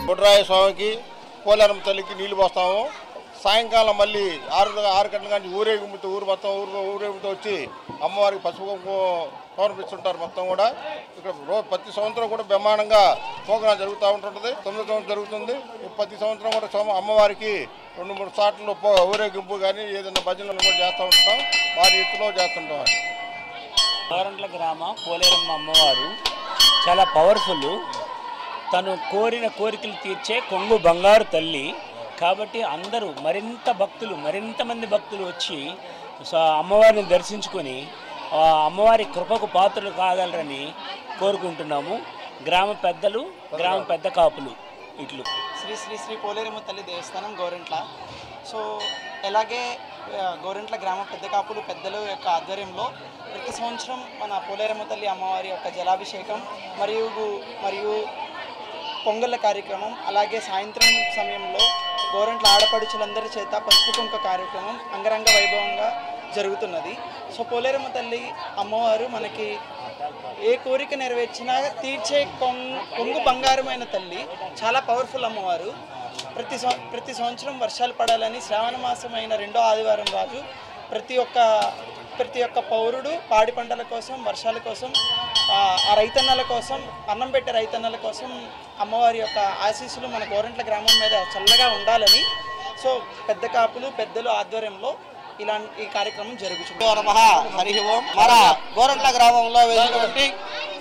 బుడ్రాయ స్వామికి పోలేరమ్మ తల్లికి నీళ్లు పోస్తాము. సాయంకాలం మళ్ళీ 6 గంటల నుంచి ఊరేగింపుతో ఊరు మొత్తం ఊరేగింపుతో వచ్చి అమ్మవారికి పసుపు సమర్పిస్తుంటారు. మొత్తం కూడా ఇక్కడ ప్రతి సంవత్సరం కూడా బ్రహ్మాండంగా ప్రోగ్రాం జరుగుతూ ఉంటుంటుంది. 9 సంవత్సరం జరుగుతుంది. ప్రతి సంవత్సరం కూడా అమ్మవారికి 2-3 సార్లు ఊరేగింపు కానీ ఏదైనా భజనలు కూడా చేస్తూ ఉంటాం. వారి ఎత్తులో చేస్తుంటాం. గోరంట్ల గ్రామ పోలేరమ్మ అమ్మవారు చాలా పవర్ఫుల్. తను కోరిన కోరికలు తీర్చే కొంగు బంగారు తల్లి కాబట్టి అందరూ మరింత మంది భక్తులు వచ్చి అమ్మవారిని దర్శించుకొని అమ్మవారి కృపకు పాత్రలు కాగలరని కోరుకుంటున్నాము. గ్రామ పెద్దలు, గ్రామ పెద్ద కాపులు ఇట్లు. శ్రీ శ్రీ శ్రీ పోలేరమ్మ తల్లి దేవస్థానం గోరంట్ల. సో అలాగే గోరంట్ల గ్రామ పెద్ద కాపులు పెద్దల యొక్క ఆధ్వర్యంలో ప్రతి సంవత్సరం మన పోలేరమ్మ తల్లి అమ్మవారి యొక్క జలాభిషేకం మరియు పొంగళ్ళ కార్యక్రమం, అలాగే సాయంత్రం సమయంలో గోరంట్ల ఆడపడుచులందరి చేత పసుపు కుంక కార్యక్రమం అంగరంగ వైభవంగా జరుగుతున్నది. సో పోలేరమ్మ తల్లి అమ్మవారు మనకి ఏ కోరిక నెరవేర్చినా తీర్చే కొంగు బంగారమైన తల్లి, చాలా పవర్ఫుల్ అమ్మవారు. ప్రతి సంవత్సరం వర్షాలు పడాలని శ్రావణ మాసమైన 2వ ఆదివారం రోజు ప్రతి ఒక్క పౌరుడు పాడి పంటల కోసం, వర్షాల కోసం, ఆ రైతన్నల కోసం, అన్నం పెట్టే రైతన్నల కోసం అమ్మవారి యొక్క ఆశీస్సులు మన గోరంట్ల గ్రామం మీద చల్లగా ఉండాలని సో పెద్ద కాపులు పెద్దలు ఆధ్వర్యంలో ఈ కార్యక్రమం జరుగుతుంది. హరి ఓం. మన గోరంట్ల గ్రామంలో వెళ్ళినటువంటి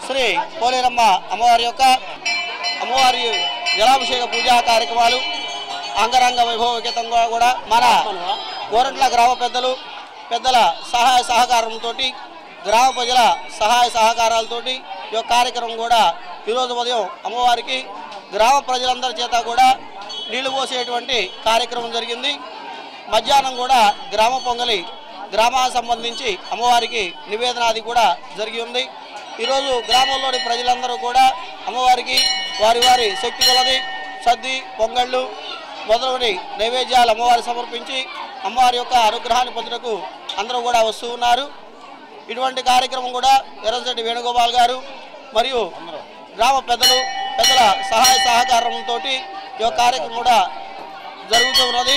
శ్రీ పోలేరమ్మ అమ్మవారి జలాభిషేక పూజా కార్యక్రమాలు అంగరంగ వైభవోపేతంగా కూడా మన గోరంట్ల గ్రామ పెద్దల సహాయ సహకారంతో, గ్రామ ప్రజల సహాయ సహకారాలతోటి ఈ యొక్క కార్యక్రమం కూడా ఈరోజు ఉదయం అమ్మవారికి గ్రామ ప్రజలందరి చేత కూడా నీళ్లు పోసేటువంటి కార్యక్రమం జరిగింది. మధ్యాహ్నం కూడా గ్రామ పొంగలి గ్రామానికి సంబంధించి అమ్మవారికి నివేదనాది కూడా జరిగి ఉంది. ఈరోజు గ్రామంలోని ప్రజలందరూ కూడా అమ్మవారికి వారి శక్తి కొలది సద్ది, పొంగళ్ళు మొదలైన నైవేద్యాలు అమ్మవారి సమర్పించి అమ్మవారి యొక్క అనుగ్రహాన్ని పొందుటకు అందరూ కూడా వస్తూ ఉన్నారు. ఇటువంటి కార్యక్రమం కూడా ఎర్రశెట్టి వేణుగోపాల్ గారు మరియు గ్రామ పెద్దల సహాయ సహకారంతో ఈ కార్యక్రమం కూడా జరుగుతూ ఉన్నది.